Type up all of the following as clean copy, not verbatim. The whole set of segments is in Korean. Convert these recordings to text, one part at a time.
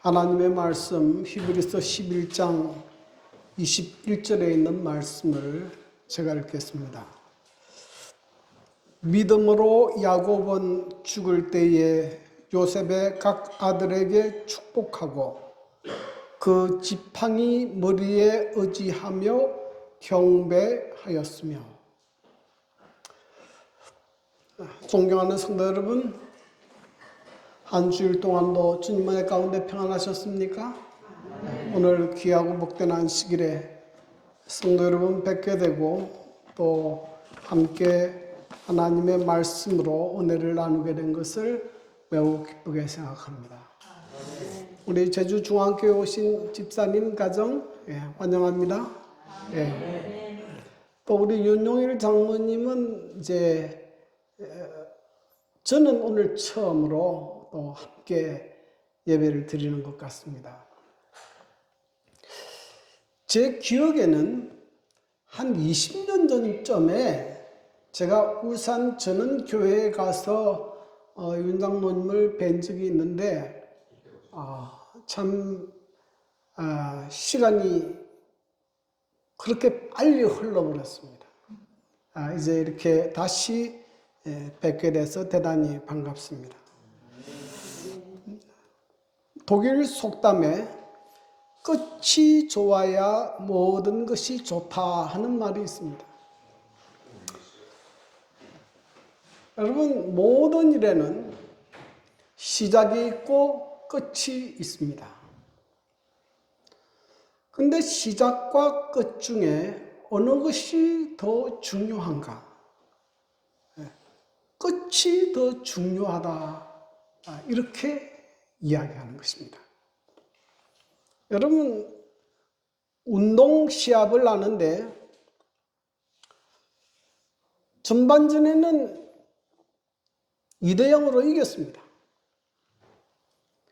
하나님의 말씀 히브리서 11장 21절에 있는 말씀을 제가 읽겠습니다. 믿음으로 야곱은 죽을 때에 요셉의 각 아들에게 축복하고 그 지팡이 머리에 의지하며 경배하였으며. 존경하는 성도 여러분, 한 주일 동안도 주님의 가운데 평안하셨습니까? 오늘 귀하고 복된 안식일에 성도 여러분 뵙게 되고 또 함께 하나님의 말씀으로 은혜를 나누게 된 것을 매우 기쁘게 생각합니다. 우리 제주 중앙교회 오신 집사님 가정 환영합니다. 또 우리 윤용일 장모님은 이제 저는 오늘 처음으로 또 함께 예배를 드리는 것 같습니다. 제 기억에는 한 20년 전쯤에 제가 울산 전원교회에 가서 윤 장로님을 뵌 적이 있는데 참 시간이 그렇게 빨리 흘러버렸습니다. 이제 이렇게 다시 뵙게 돼서 대단히 반갑습니다. 독일 속담에 끝이 좋아야 모든 것이 좋다 하는 말이 있습니다. 여러분, 모든 일에는 시작이 있고 끝이 있습니다. 근데 시작과 끝 중에 어느 것이 더 중요한가? 끝이 더 중요하다. 이렇게 이야기하는 것입니다. 여러분, 운동 시합을 하는데 전반전에는 2대0으로 이겼습니다.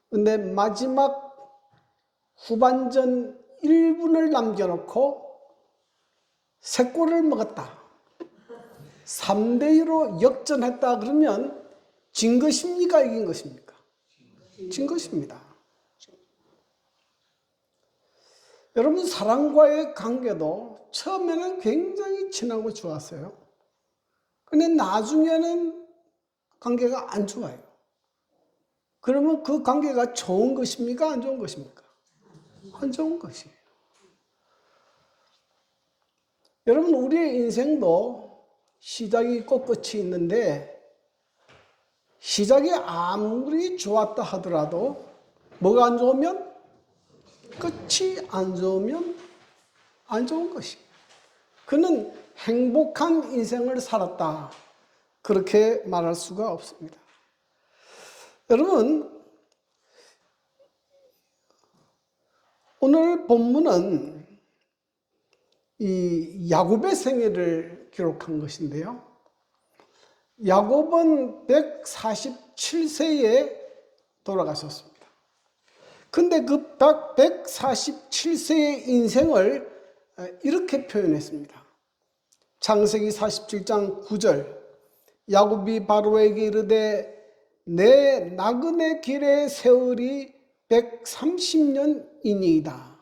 근데 마지막 후반전 1분을 남겨놓고 3골을 먹었다. 3대2로 역전했다 그러면 진 것입니까? 이긴 것입니까? 진 것입니다. 여러분, 사람과의 관계도 처음에는 굉장히 친하고 좋았어요. 근데 나중에는 관계가 안 좋아요. 그러면 그 관계가 좋은 것입니까? 안 좋은 것입니까? 안 좋은 것이에요. 여러분, 우리의 인생도 시작이 있고 끝이 있는데 시작이 아무리 좋았다 하더라도 뭐가 안 좋으면 끝이 안 좋으면 안 좋은 것이에요. 그는 행복한 인생을 살았다. 그렇게 말할 수가 없습니다. 여러분, 오늘 본문은 이 야곱의 생애를 기록한 것인데요. 야곱은 147세에 돌아가셨습니다. 근데 그 147세의 인생을 이렇게 표현했습니다. 창세기 47장 9절, 야곱이 바로에게 이르되 내 나그네 길의 세월이 130년이니이다.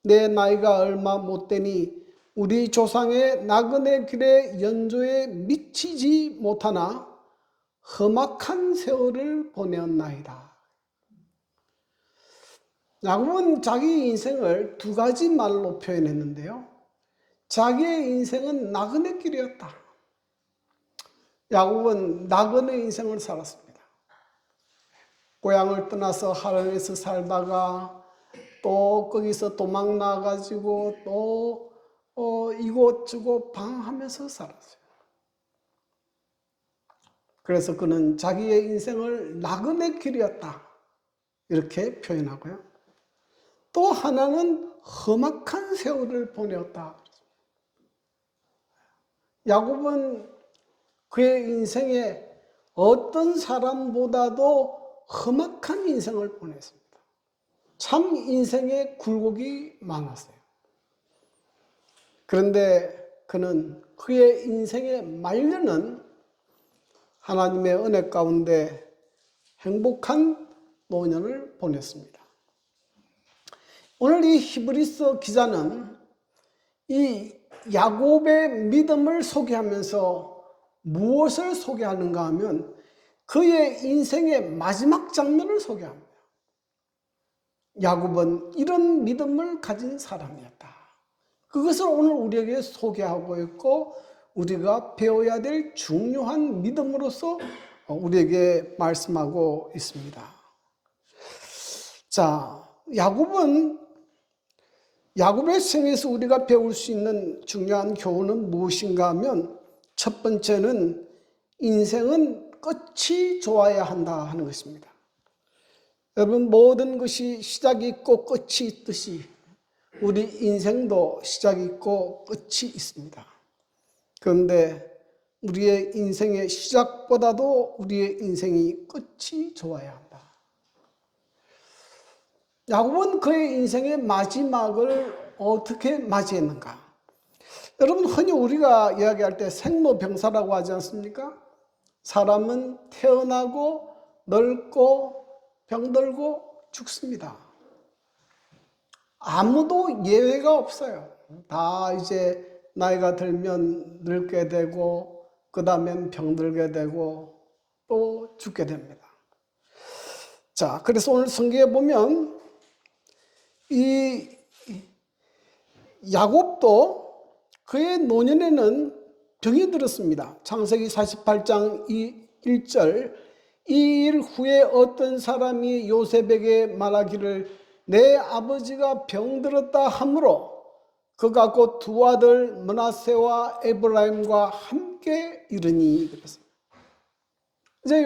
내 나이가 얼마 못되니 우리 조상의 나그네 길의 연조에 미치지 못하나 험악한 세월을 보내었나이다. 야곱은 자기 인생을 두 가지 말로 표현했는데요. 자기의 인생은 나그네 길이었다. 야곱은 나그네 인생을 살았습니다. 고향을 떠나서 하란에서 살다가 또 거기서 도망 나가지고 또 이곳저곳 방황하면서 살았어요. 그래서 그는 자기의 인생을 나그네 길이었다. 이렇게 표현하고요. 또 하나는 험악한 세월을 보내었다. 야곱은 그의 인생에 어떤 사람보다도 험악한 인생을 보냈습니다. 참 인생에 굴곡이 많았어요. 그런데 그는 그의 인생의 말년은 하나님의 은혜 가운데 행복한 노년을 보냈습니다. 오늘 이 히브리서 기자는 이 야곱의 믿음을 소개하면서 무엇을 소개하는가 하면 그의 인생의 마지막 장면을 소개합니다. 야곱은 이런 믿음을 가진 사람이었다. 그것을 오늘 우리에게 소개하고 있고 우리가 배워야 될 중요한 믿음으로서 우리에게 말씀하고 있습니다. 자, 야곱의 생에서 우리가 배울 수 있는 중요한 교훈은 무엇인가 하면 첫 번째는 인생은 끝이 좋아야 한다 하는 것입니다. 여러분, 모든 것이 시작이 있고 끝이 있듯이 우리 인생도 시작이 있고 끝이 있습니다. 그런데 우리의 인생의 시작보다도 우리의 인생이 끝이 좋아야 한다. 야곱은 그의 인생의 마지막을 어떻게 맞이했는가? 여러분, 흔히 우리가 이야기할 때 생로병사라고 하지 않습니까? 사람은 태어나고 늙고 병들고 죽습니다. 아무도 예외가 없어요. 다 이제 나이가 들면 늙게 되고 그 다음엔 병들게 되고 또 죽게 됩니다. 자, 그래서 오늘 성경에 보면 이 야곱도 그의 노년에는 병이 들었습니다. 창세기 48장 1절 이 일 후에 어떤 사람이 요셉에게 말하기를 내 아버지가 병들었다 하므로 그가 곧 두 아들 므낫세와 에브라임과 함께 이르니 그랬습니다. 이제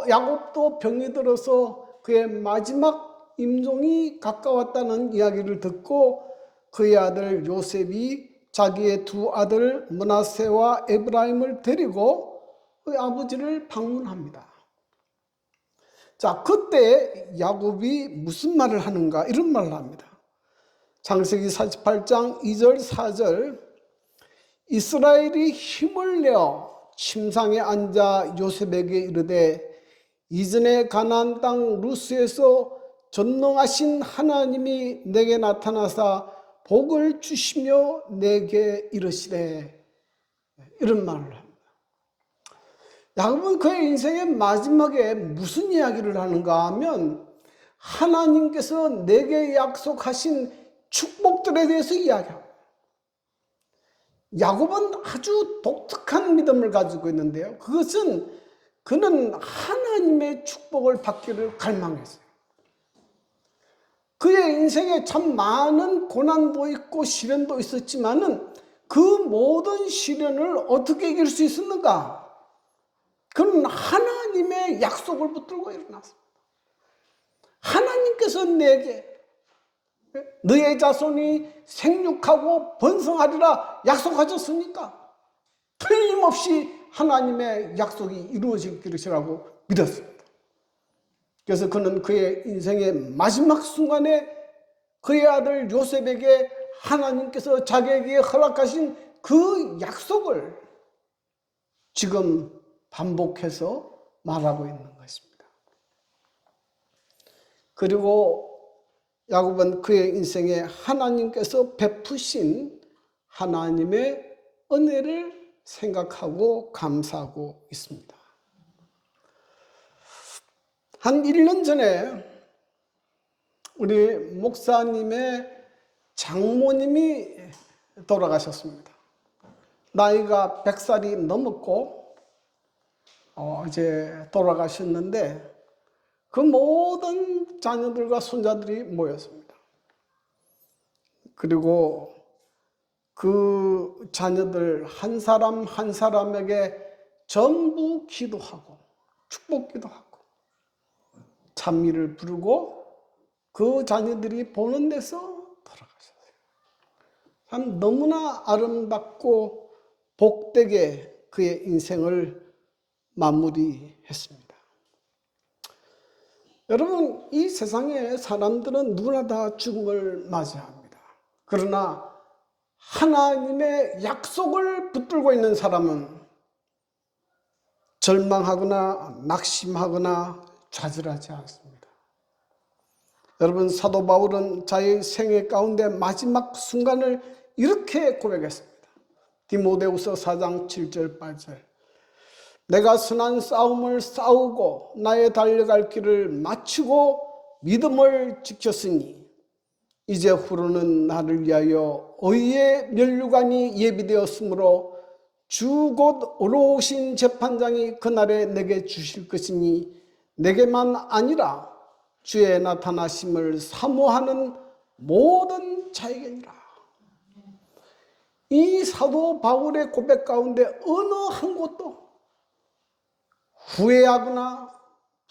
야곱도 병이 들어서 그의 마지막 임종이 가까웠다는 이야기를 듣고 그의 아들 요셉이 자기의 두 아들 므낫세와 에브라임을 데리고 그의 아버지를 방문합니다. 자, 그때 야곱이 무슨 말을 하는가? 이런 말을 합니다. 창세기 48장 2절 4절 이스라엘이 힘을 내어 침상에 앉아 요셉에게 이르되 이전에 가나안 땅 루스에서 전능하신 하나님이 내게 나타나사 복을 주시며 내게 이르시되 이런 말을 합니다. 야곱은 그의 인생의 마지막에 무슨 이야기를 하는가 하면 하나님께서 내게 약속하신 축복들에 대해서 이야기합니다. 야곱은 아주 독특한 믿음을 가지고 있는데요. 그것은 그는 하나님의 축복을 받기를 갈망했어요. 그의 인생에 참 많은 고난도 있고 시련도 있었지만은 그 모든 시련을 어떻게 이길 수 있었는가? 그는 하나님의 약속을 붙들고 일어났습니다. 하나님께서 내게 너의 자손이 생육하고 번성하리라 약속하셨으니까 틀림없이 하나님의 약속이 이루어질 것이라고 믿었습니다. 그래서 그는 그의 인생의 마지막 순간에 그의 아들 요셉에게 하나님께서 자기에게 허락하신 그 약속을 지금 반복해서 말하고 있는 것입니다. 그리고 야곱은 그의 인생에 하나님께서 베푸신 하나님의 은혜를 생각하고 감사하고 있습니다. 한 1년 전에 우리 목사님의 장모님이 돌아가셨습니다. 나이가 100살이 넘었고 이제 돌아가셨는데 그 모든 자녀들과 손자들이 모였습니다. 그리고 그 자녀들 한 사람 한 사람에게 전부 기도하고 축복 기도하고 찬미를 부르고 그 자녀들이 보는 데서 돌아가셨어요. 참 너무나 아름답고 복되게 그의 인생을 마무리했습니다. 여러분, 이 세상에 사람들은 누구나 다 죽음을 맞이합니다. 그러나 하나님의 약속을 붙들고 있는 사람은 절망하거나 낙심하거나 좌절하지 않습니다. 여러분, 사도 바울은 자기 생애 가운데 마지막 순간을 이렇게 고백했습니다. 디모데후서 4장 7절 8절. 내가 선한 싸움을 싸우고 나의 달려갈 길을 마치고 믿음을 지켰으니 이제 후로는 나를 위하여 의의 면류관이 예비되었으므로 주 곧 어려우신 재판장이 그날에 내게 주실 것이니 내게만 아니라 주의 나타나심을 사모하는 모든 자에게니라. 이 사도 바울의 고백 가운데 어느 한 곳도 후회하거나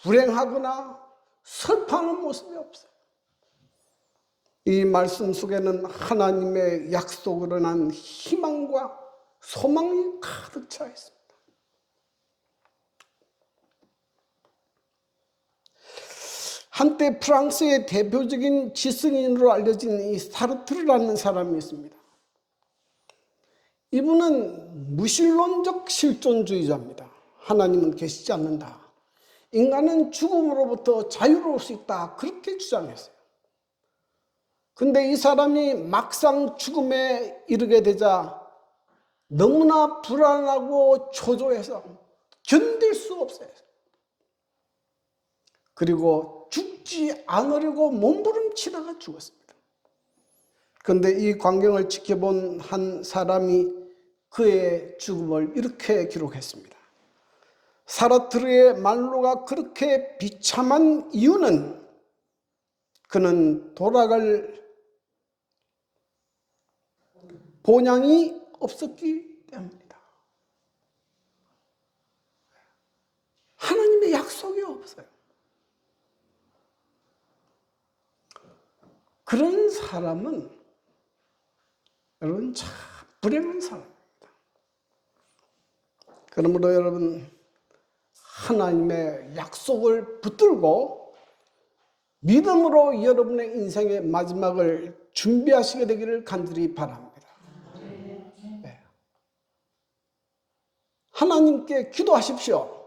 불행하거나 슬퍼하는 모습이 없어요. 이 말씀 속에는 하나님의 약속으로 난 희망과 소망이 가득 차 있습니다. 한때 프랑스의 대표적인 지성인으로 알려진 이 사르트르라는 사람이 있습니다. 이분은 무신론적 실존주의자입니다. 하나님은 계시지 않는다. 인간은 죽음으로부터 자유로울 수 있다. 그렇게 주장했어요. 근데 이 사람이 막상 죽음에 이르게 되자 너무나 불안하고 초조해서 견딜 수 없어요. 그리고 죽지 않으려고 몸부림치다가 죽었습니다. 그런데 이 광경을 지켜본 한 사람이 그의 죽음을 이렇게 기록했습니다. 사르트르의 말로가 그렇게 비참한 이유는 그는 돌아갈 본향이 없었기 때문이다. 하나님의 약속이 없어요. 그런 사람은 여러분 참 불행한 사람입니다. 그러므로 여러분 하나님의 약속을 붙들고 믿음으로 여러분의 인생의 마지막을 준비하시게 되기를 간절히 바랍니다. 네. 하나님께 기도하십시오.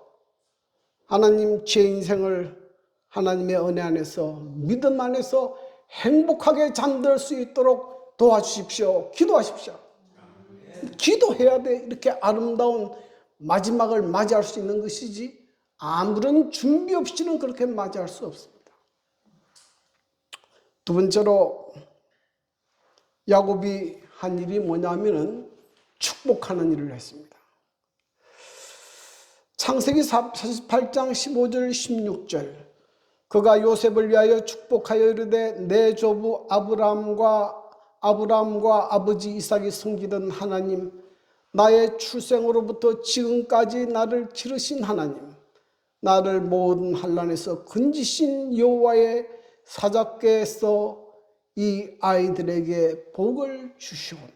하나님, 제 인생을 하나님의 은혜 안에서 믿음 안에서 행복하게 잠들 수 있도록 도와주십시오. 기도하십시오. 기도해야 돼. 이렇게 아름다운 마지막을 맞이할 수 있는 것이지 아무런 준비 없이는 그렇게 맞이할 수 없습니다. 두 번째로 야곱이 한 일이 뭐냐면은 축복하는 일을 했습니다. 창세기 48장 15절 16절. 그가 요셉을 위하여 축복하여 이르되 내 조부 아브라함과 아버지 이삭이 섬기던 하나님, 나의 출생으로부터 지금까지 나를 기르신 하나님, 나를 모든 환난에서 건지신 여호와의 사자께서 이 아이들에게 복을 주시오며.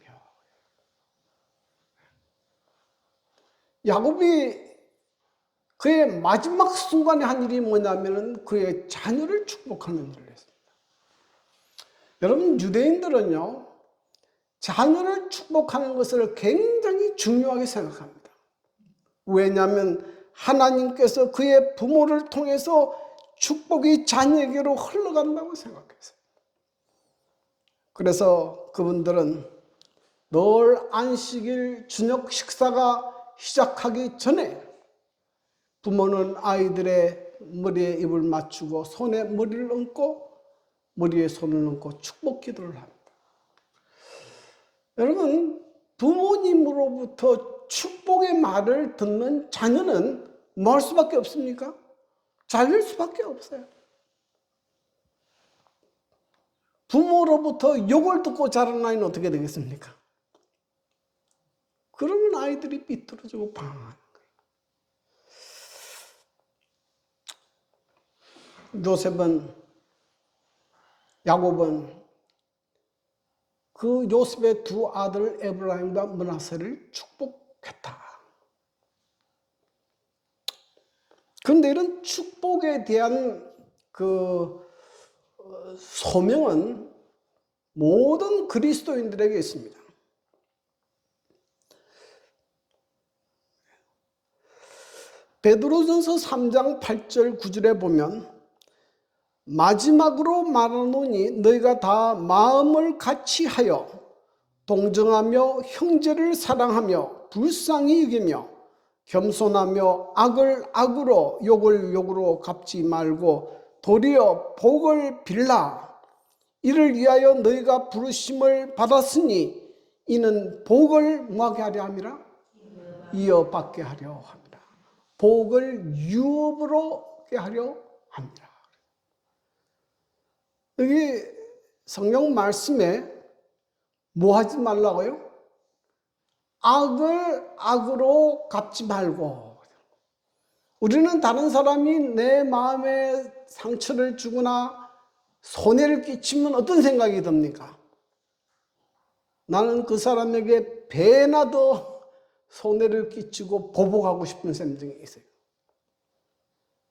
야곱이 그의 마지막 순간에 한 일이 뭐냐면 그의 자녀를 축복하는 일을 했습니다. 여러분, 유대인들은요, 자녀를 축복하는 것을 굉장히 중요하게 생각합니다. 왜냐하면 하나님께서 그의 부모를 통해서 축복이 자녀에게로 흘러간다고 생각했어요. 그래서 그분들은 늘 안식일 저녁 식사가 시작하기 전에 부모는 아이들의 머리에 입을 맞추고 손에 머리를 얹고 머리에 손을 얹고 축복 기도를 합니다. 여러분, 부모님으로부터 축복의 말을 듣는 자녀는 뭐 할 수밖에 없습니까? 잘될 수밖에 없어요. 부모로부터 욕을 듣고 자란 아이는 어떻게 되겠습니까? 그러면 아이들이 삐뚤어지고 방황하는 거예요. 야곱은 그 요셉의 두 아들 에브라임과 므낫세를 축복했다. 그런데 이런 축복에 대한 그 소명은 모든 그리스도인들에게 있습니다. 베드로전서 3장 8절 9절에 보면 마지막으로 말하노니 너희가 다 마음을 같이하여 동정하며 형제를 사랑하며 불쌍히 여기며 겸손하며 악을 악으로 욕을 욕으로 갚지 말고 도리어 복을 빌라. 이를 위하여 너희가 부르심을 받았으니 이는 복을 뭐하게 하려 함이라? 이어받게 하려 합니다. 복을 유업으로 하려 합니다. 여기 성경 말씀에 뭐 하지 말라고요? 악을 악으로 갚지 말고. 우리는 다른 사람이 내 마음에 상처를 주거나 손해를 끼치면 어떤 생각이 듭니까? 나는 그 사람에게 배나 더 손해를 끼치고 보복하고 싶은 심정이 있어요.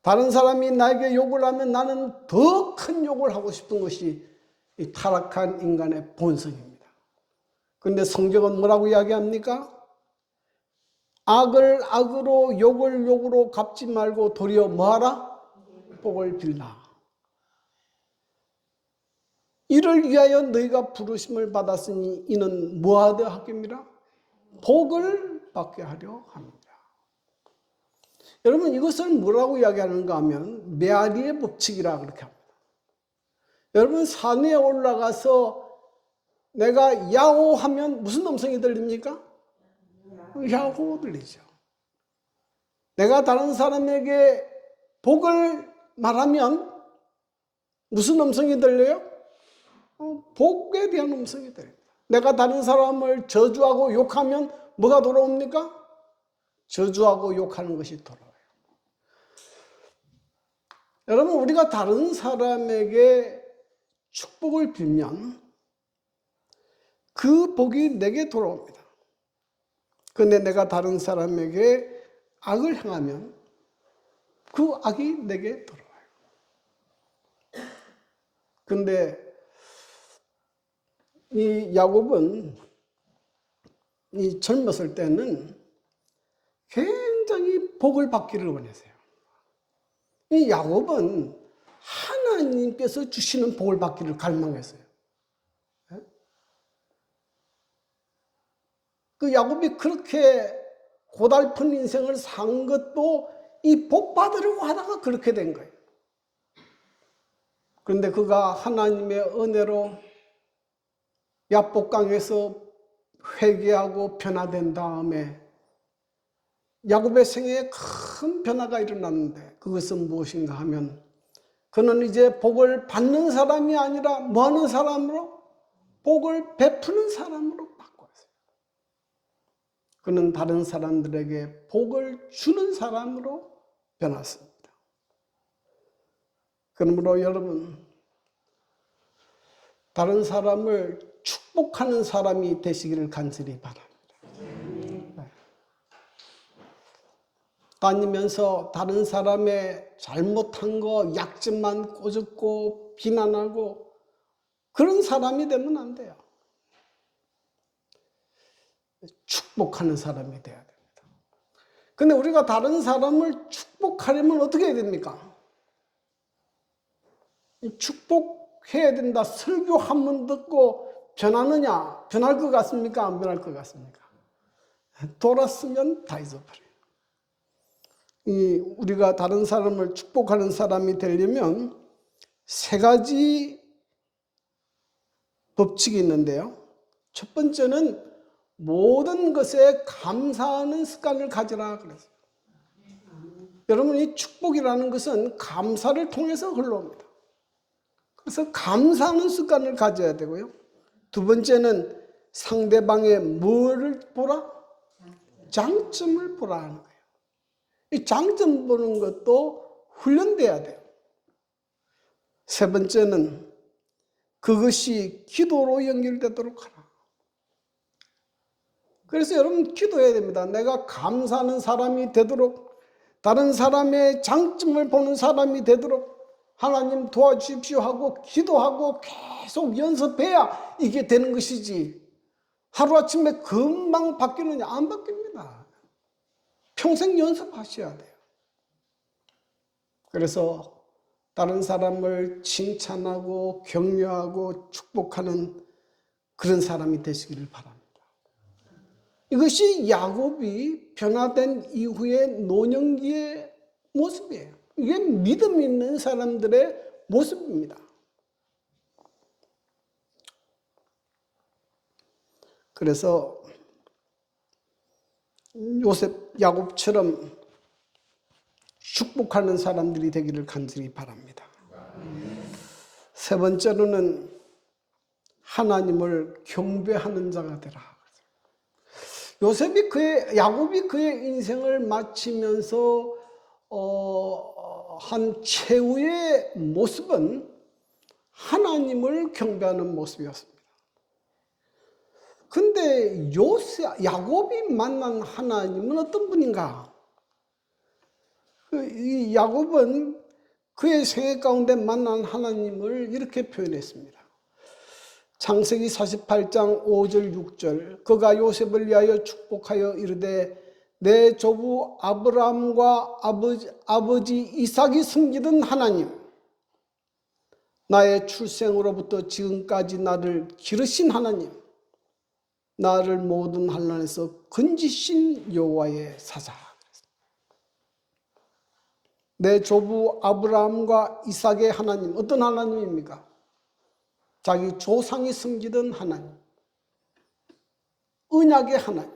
다른 사람이 나에게 욕을 하면 나는 더 큰 욕을 하고 싶은 것이 이 타락한 인간의 본성입니다. 그런데 성경은 뭐라고 이야기합니까? 악을 악으로 욕을 욕으로 갚지 말고 도리어 뭐하라? 복을 빌라. 이를 위하여 너희가 부르심을 받았으니 이는 뭐하되 하겠니라? 복을 받게 하려 합니다. 여러분, 이것을 뭐라고 이야기하는가 하면 메아리의 법칙이라 그렇게 합니다. 여러분, 산에 올라가서 내가 야호하면 무슨 음성이 들립니까? 야호 들리죠. 내가 다른 사람에게 복을 말하면 무슨 음성이 들려요? 복에 대한 음성이 들립니다. 내가 다른 사람을 저주하고 욕하면 뭐가 돌아옵니까? 저주하고 욕하는 것이 돌아와요. 여러분, 우리가 다른 사람에게 축복을 빌면 그 복이 내게 돌아옵니다. 그런데 내가 다른 사람에게 악을 행하면 그 악이 내게 돌아와요. 그런데 이 야곱은 이 젊었을 때는 굉장히 복을 받기를 원했어요. 이 야곱은 하나님께서 주시는 복을 받기를 갈망했어요. 그 야곱이 그렇게 고달픈 인생을 산 것도 이 복 받으려고 하다가 그렇게 된 거예요. 그런데 그가 하나님의 은혜로 야복강에서 회개하고 변화된 다음에 야곱의 생애에 큰 변화가 일어났는데 그것은 무엇인가 하면 그는 이제 복을 받는 사람이 아니라 뭐 하는 사람으로? 복을 베푸는 사람으로 바꿨어요. 그는 다른 사람들에게 복을 주는 사람으로 변했습니다. 그러므로 여러분, 다른 사람을 축복하는 사람이 되시기를 간절히 바랍니다. 다니면서 다른 사람의 잘못한 거, 약점만 꼬집고 비난하고 그런 사람이 되면 안 돼요. 축복하는 사람이 돼야 됩니다. 근데 우리가 다른 사람을 축복하려면 어떻게 해야 됩니까? 축복해야 된다. 설교 한 번 듣고 변하느냐? 변할 것 같습니까? 안 변할 것 같습니까? 돌았으면 다 잊어버려요. 우리가 다른 사람을 축복하는 사람이 되려면 세 가지 법칙이 있는데요. 첫 번째는 모든 것에 감사하는 습관을 가지라 그랬어요. 여러분, 이 축복이라는 것은 감사를 통해서 흘러옵니다. 그래서 감사하는 습관을 가져야 되고요. 두 번째는 상대방의 뭐를 보라? 장점을 보라 하는 거예요. 이 장점 보는 것도 훈련돼야 돼요. 세 번째는 그것이 기도로 연결되도록 하라. 그래서 여러분 기도해야 됩니다. 내가 감사하는 사람이 되도록, 다른 사람의 장점을 보는 사람이 되도록 하나님 도와주십시오 하고 기도하고 계속 연습해야 이게 되는 것이지, 하루아침에 금방 바뀌느냐? 안 바뀝니다. 평생 연습하셔야 돼요. 그래서 다른 사람을 칭찬하고 격려하고 축복하는 그런 사람이 되시기를 바랍니다. 이것이 야곱이 변화된 이후의 노년기의 모습이에요. 이게 믿음 있는 사람들의 모습입니다. 그래서 야곱처럼 축복하는 사람들이 되기를 간절히 바랍니다. 세 번째로는 하나님을 경배하는 자가 되라. 야곱이 그의 인생을 마치면서 한 최후의 모습은 하나님을 경배하는 모습이었습니다. 근데 야곱이 만난 하나님은 어떤 분인가? 이 야곱은 그의 생애 가운데 만난 하나님을 이렇게 표현했습니다. 창세기 48장 5절 6절 그가 요셉을 위하여 축복하여 이르되 내 조부 아브라함과 아버지 이삭이 섬기던 하나님, 나의 출생으로부터 지금까지 나를 기르신 하나님, 나를 모든 환난에서 건지신 여호와의 사자. 내 조부 아브라함과 이삭의 하나님, 어떤 하나님입니까? 자기 조상이 섬기던 하나님, 언약의 하나님.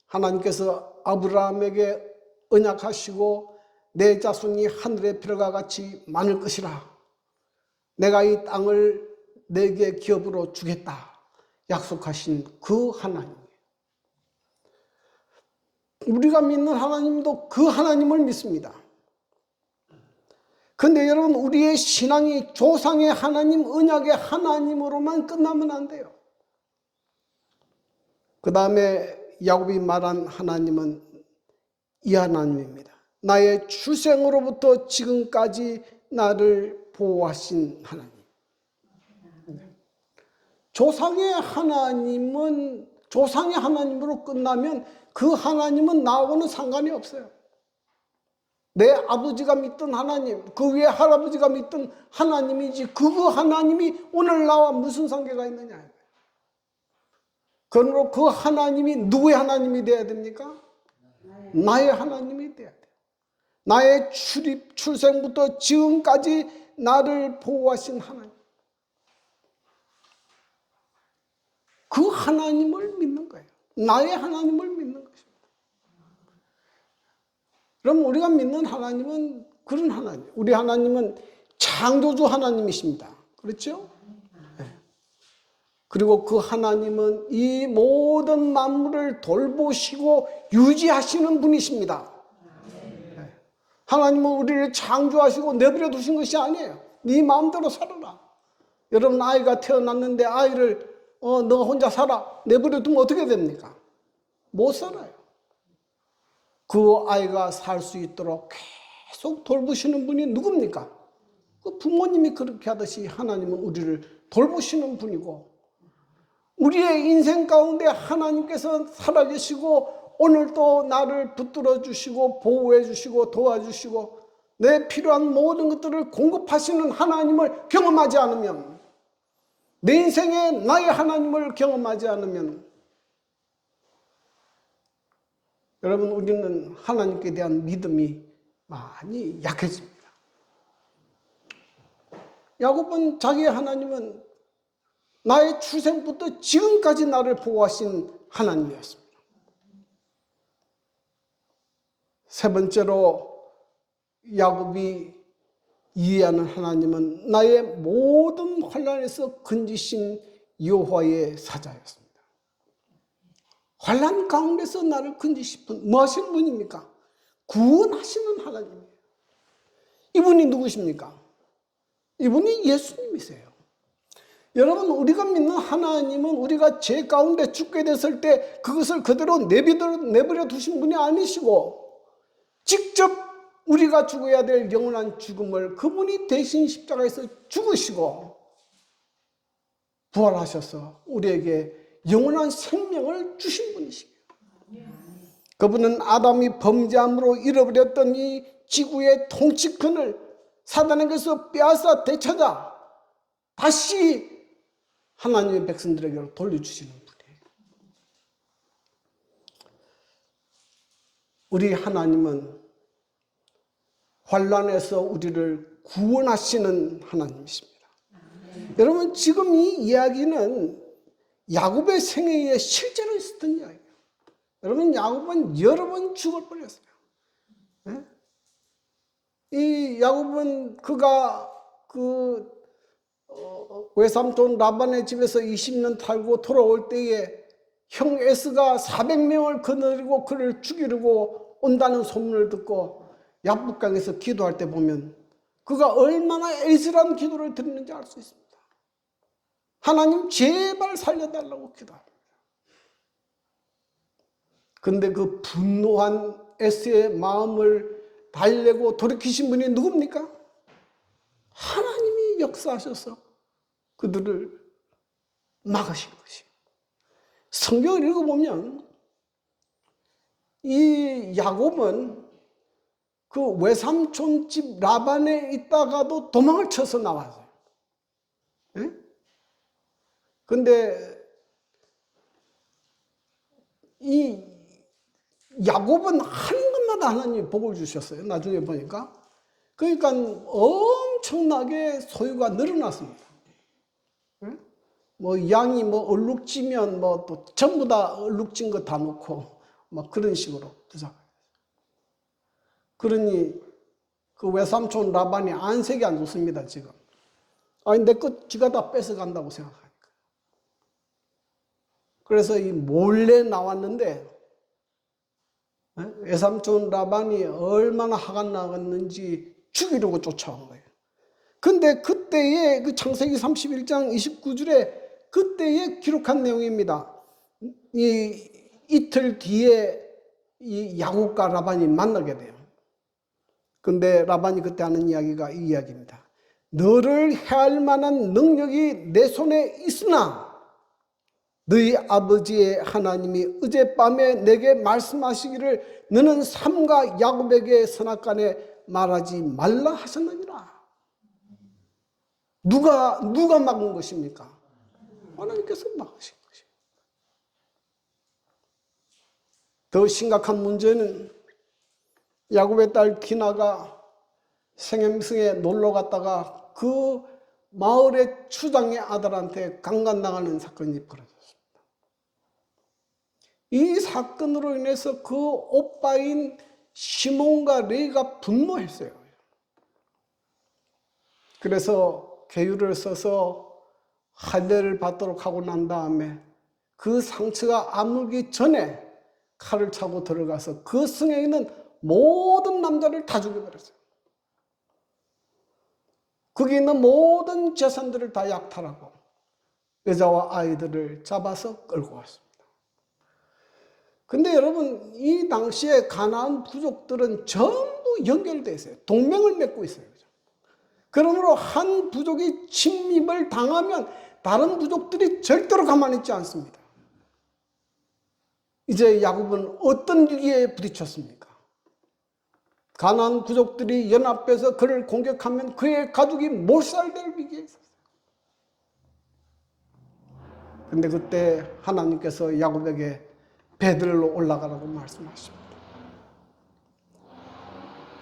하나님께서 아브라함에게 언약하시고 내 자손이 하늘의 별과 같이 많을 것이라. 내가 이 땅을 내게 기업으로 주겠다 약속하신 그 하나님. 우리가 믿는 하나님도 그 하나님을 믿습니다. 근데 여러분, 우리의 신앙이 조상의 하나님, 언약의 하나님으로만 끝나면 안 돼요. 그 다음에 야곱이 말한 하나님은 이 하나님입니다. 나의 출생으로부터 지금까지 나를 보호하신 하나님. 조상의 하나님은 조상의 하나님으로 끝나면 그 하나님은 나하고는 상관이 없어요. 내 아버지가 믿던 하나님, 그 위에 할아버지가 믿던 하나님이지 그 하나님이 오늘 나와 무슨 관계가 있느냐. 그러므로 그 하나님이 누구의 하나님이 되어야 됩니까? 나의 하나님이 되어야 돼요. 나의 출생부터 지금까지 나를 보호하신 하나님. 그 하나님을 믿는 거예요. 나의 하나님을 믿는 것입니다. 그럼 우리가 믿는 하나님은 그런 하나님. 우리 하나님은 창조주 하나님이십니다. 그렇죠? 네. 그리고 그 하나님은 이 모든 만물을 돌보시고 유지하시는 분이십니다. 네. 하나님은 우리를 창조하시고 내버려 두신 것이 아니에요. 네 마음대로 살아라. 여러분, 아이가 태어났는데 아이를 너 혼자 살아 내버려 두면 어떻게 됩니까? 못 살아요. 그 아이가 살 수 있도록 계속 돌보시는 분이 누굽니까? 그 부모님이 그렇게 하듯이 하나님은 우리를 돌보시는 분이고, 우리의 인생 가운데 하나님께서 살아계시고 오늘도 나를 붙들어 주시고 보호해 주시고 도와주시고 내 필요한 모든 것들을 공급하시는 하나님을 경험하지 않으면, 내 인생에 나의 하나님을 경험하지 않으면, 여러분, 우리는 하나님께 대한 믿음이 많이 약해집니다. 야곱은 자기의 하나님은 나의 출생부터 지금까지 나를 보호하신 하나님이었습니다. 세 번째로 야곱이 이해하는 하나님은 나의 모든 환난에서 건지신 여호와의 사자였습니다. 환난 가운데서 나를 건지신 분, 뭐 하시는 분입니까? 구원하시는 하나님이에요. 이분이 누구십니까? 이분이 예수님이세요. 여러분, 우리가 믿는 하나님은 우리가 죄 가운데 죽게 됐을 때 그것을 그대로 내버려 두신 분이 아니시고, 직접 우리가 죽어야 될 영원한 죽음을 그분이 대신 십자가에서 죽으시고 부활하셔서 우리에게 영원한 생명을 주신 분이시에요. 그분은 아담이 범죄함으로 잃어버렸던 이 지구의 통치권을 사단에게서 빼앗아 되찾아 다시 하나님의 백성들에게로 돌려주시는 분이에요. 우리 하나님은 환난에서 우리를 구원하시는 하나님이십니다. 여러분, 지금 이 이야기는 야곱의 생애에 실제로 있었던 이야기예요. 여러분, 야곱은 여러 번 죽을 뻔했어요. 네? 이 야곱은 그가 외삼촌 라반의 집에서 20년 살고 돌아올 때에 형 에스가 400명을 거느리고 그를 죽이려고 온다는 소문을 듣고 야복강에서 기도할 때 보면 그가 얼마나 애절한 기도를 드리는지 알 수 있습니다. 하나님 제발 살려달라고 기도합니다. 근데 그 분노한 에스의 마음을 달래고 돌이키신 분이 누굽니까? 하나님이 역사하셔서 그들을 막으신 것이에요. 성경을 읽어보면 이 야곱은 그 외삼촌 집 라반에 있다가도 도망을 쳐서 나왔어요. 그런데 이 야곱은 하는 것마다 하나님이 복을 주셨어요. 나중에 보니까. 그러니까 엄청나게 소유가 늘어났습니다. 뭐 양이 뭐 얼룩지면 뭐 또 전부 다 얼룩진 거 다 놓고 막 그런 식으로 부자가 됐어요. 그러니 그 외삼촌 라반이 안색이 안 좋습니다, 지금. 아니, 내 것 지가 다 뺏어간다고 생각하니까. 그래서 이 몰래 나왔는데 외삼촌 라반이 얼마나 화가 나갔는지 죽이려고 쫓아온 거예요. 근데 그때의 그 창세기 31장 29절에 그때에 기록한 내용입니다. 이틀 뒤에 이 야곱과 라반이 만나게 돼요. 근데 라반이 그때 하는 이야기가 이 이야기입니다. 너를 해할 만한 능력이 내 손에 있으나 너희 아버지의 하나님이 어젯밤에 내게 말씀하시기를 너는 삼가 야곱에게 선악간에 말하지 말라 하셨느니라. 누가 막은 것입니까? 하나님께서 막으신 것입니다. 더 심각한 문제는 야곱의 딸 디나가 생엠성에 놀러 갔다가 그 마을의 추장의 아들한테 강간당하는 사건이 벌어졌습니다. 이 사건으로 인해서 그 오빠인 시몬과 레이가 분노했어요. 그래서 계율을 써서 할례를 받도록 하고 난 다음에 그 상처가 아물기 전에 칼을 차고 들어가서 그 성에 있는 모든 남자를 다 죽여버렸어요. 거기 있는 모든 재산들을 다 약탈하고 여자와 아이들을 잡아서 끌고 왔습니다. 근데 여러분, 이 당시에 가나안 부족들은 전부 연결되어 있어요. 동맹을 맺고 있어요. 그러므로 한 부족이 침입을 당하면 다른 부족들이 절대로 가만히 있지 않습니다. 이제 야곱은 어떤 위기에 부딪혔습니까? 가나안 부족들이 연합해서 그를 공격하면 그의 가족이 몰살될 위기에 있었어요. 근데 그때 하나님께서 야곱에게 베들로 올라가라고 말씀하십니다.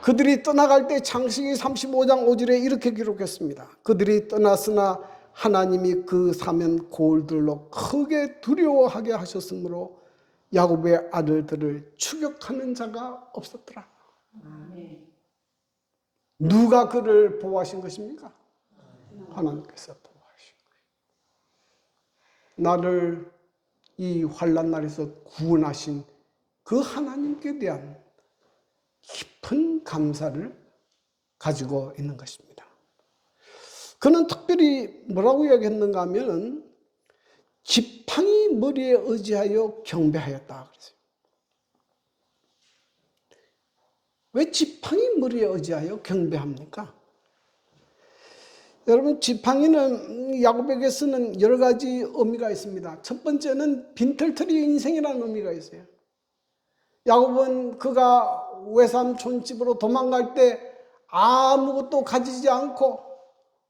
그들이 떠나갈 때 창세기 35장 5절에 이렇게 기록했습니다. 그들이 떠났으나 하나님이 그 사면 고을들로 크게 두려워하게 하셨으므로 야곱의 아들들을 추격하는 자가 없었더라. 누가 그를 보호하신 것입니까? 하나님께서 보호하신 거예요. 나를 이 환난 날에서 구원하신 그 하나님께 대한 깊은 감사를 가지고 있는 것입니다. 그는 특별히 뭐라고 이야기했는가 하면 지팡이 머리에 의지하여 경배하였다 그랬어요. 왜 지팡이 머리에 의지하여 경배합니까? 여러분, 지팡이는 야곱에게 쓰는 여러 가지 의미가 있습니다. 첫 번째는 빈털터리 인생이라는 의미가 있어요. 야곱은 그가 외삼촌 집으로 도망갈 때 아무것도 가지지 않고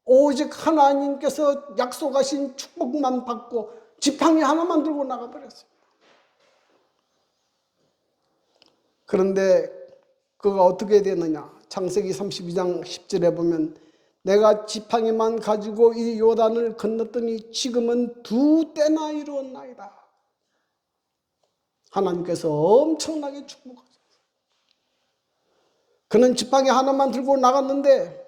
오직 하나님께서 약속하신 축복만 받고 지팡이 하나만 들고 나가버렸어요. 그런데 그가 어떻게 되느냐? 창세기 32장 10절에 보면 내가 지팡이만 가지고 이 요단을 건넜더니 지금은 2때나 이루었나이다. 하나님께서 엄청나게 축복하셨어요. 그는 지팡이 하나만 들고 나갔는데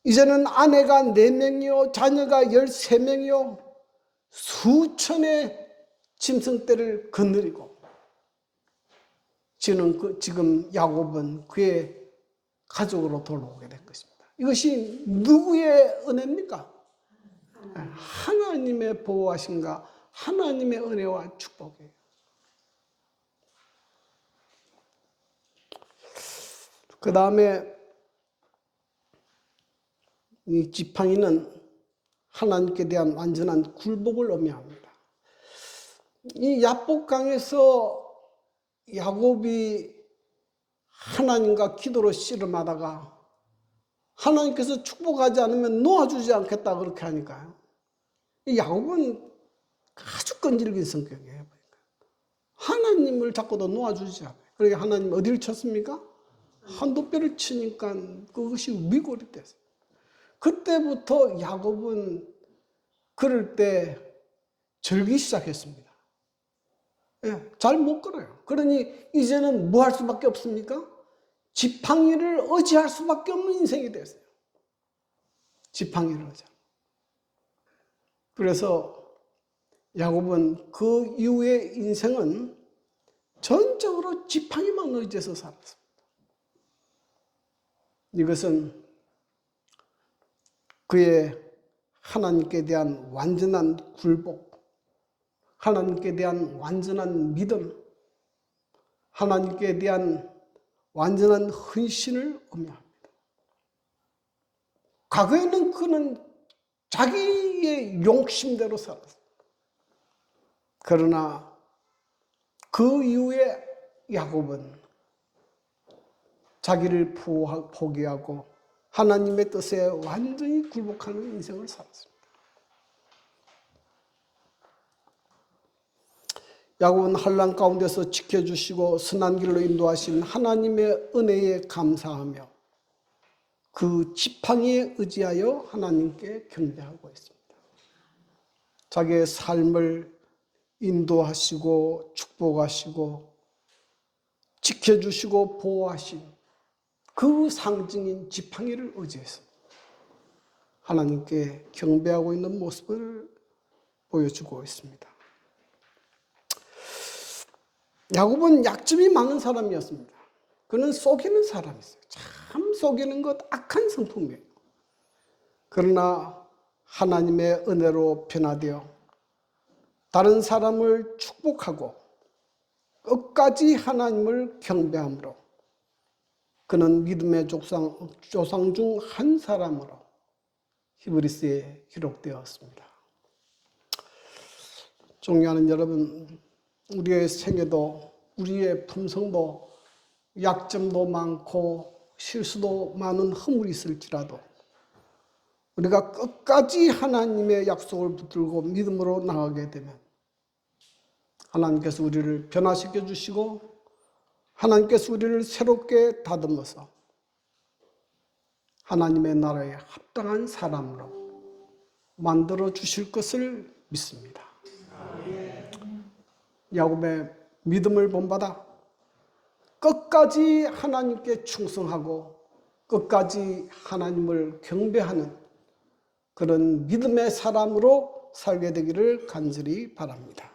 이제는 아내가 4명이요 자녀가 13명이요 수천의 짐승떼를 거느리고 지금 야곱은 그의 가족으로 돌아오게 된 것입니다. 이것이 누구의 은혜입니까? 하나님의 보호하심과 하나님의 은혜와 축복이에요. 그 다음에 이 지팡이는 하나님께 대한 완전한 굴복을 의미합니다. 이 야복강에서 야곱이 하나님과 기도로 씨름하다가 하나님께서 축복하지 않으면 놓아주지 않겠다 그렇게 하니까요. 이 야곱은 아주 끈질긴 성격이에요. 하나님을 자꾸도 놓아주지 않아요. 그러니까 하나님 어디를 쳤습니까? 한두 뼈를 치니까 그것이 위골이 됐어요. 그때부터 야곱은 걸을 때 절기 시작했습니다. 예, 잘 못 걸어요. 그러니 이제는 뭐 할 수밖에 없습니까? 지팡이를 의지할 수밖에 없는 인생이 됐어요. 지팡이를 의지하고. 그래서 야곱은 그 이후의 인생은 전적으로 지팡이만 의지해서 살았습니다. 이것은 그의 하나님께 대한 완전한 굴복, 하나님께 대한 완전한 믿음, 하나님께 대한 완전한 헌신을 의미합니다. 과거에는 그는 자기의 용심대로 살았습니다. 그러나 그 이후에 야곱은 자기를 포기하고 하나님의 뜻에 완전히 굴복하는 인생을 살았습니다. 야곱은 환난 가운데서 지켜주시고 선한 길로 인도하신 하나님의 은혜에 감사하며 그 지팡이에 의지하여 하나님께 경배하고 있습니다. 자기의 삶을 인도하시고 축복하시고 지켜주시고 보호하신 그 상징인 지팡이를 의지해서 하나님께 경배하고 있는 모습을 보여주고 있습니다. 야곱은 약점이 많은 사람이었습니다. 그는 속이는 사람이었어요. 참 속이는 것 악한 성품이에요. 그러나 하나님의 은혜로 변화되어 다른 사람을 축복하고 끝까지 하나님을 경배함으로 그는 믿음의 조상 중 한 사람으로 히브리서에 기록되었습니다. 존경하는 여러분, 우리의 생애도 우리의 품성도 약점도 많고 실수도 많은 허물이 있을지라도 우리가 끝까지 하나님의 약속을 붙들고 믿음으로 나가게 되면 하나님께서 우리를 변화시켜 주시고 하나님께서 우리를 새롭게 다듬어서 하나님의 나라에 합당한 사람으로 만들어 주실 것을 믿습니다. 야곱의 믿음을 본받아 끝까지 하나님께 충성하고 끝까지 하나님을 경배하는 그런 믿음의 사람으로 살게 되기를 간절히 바랍니다.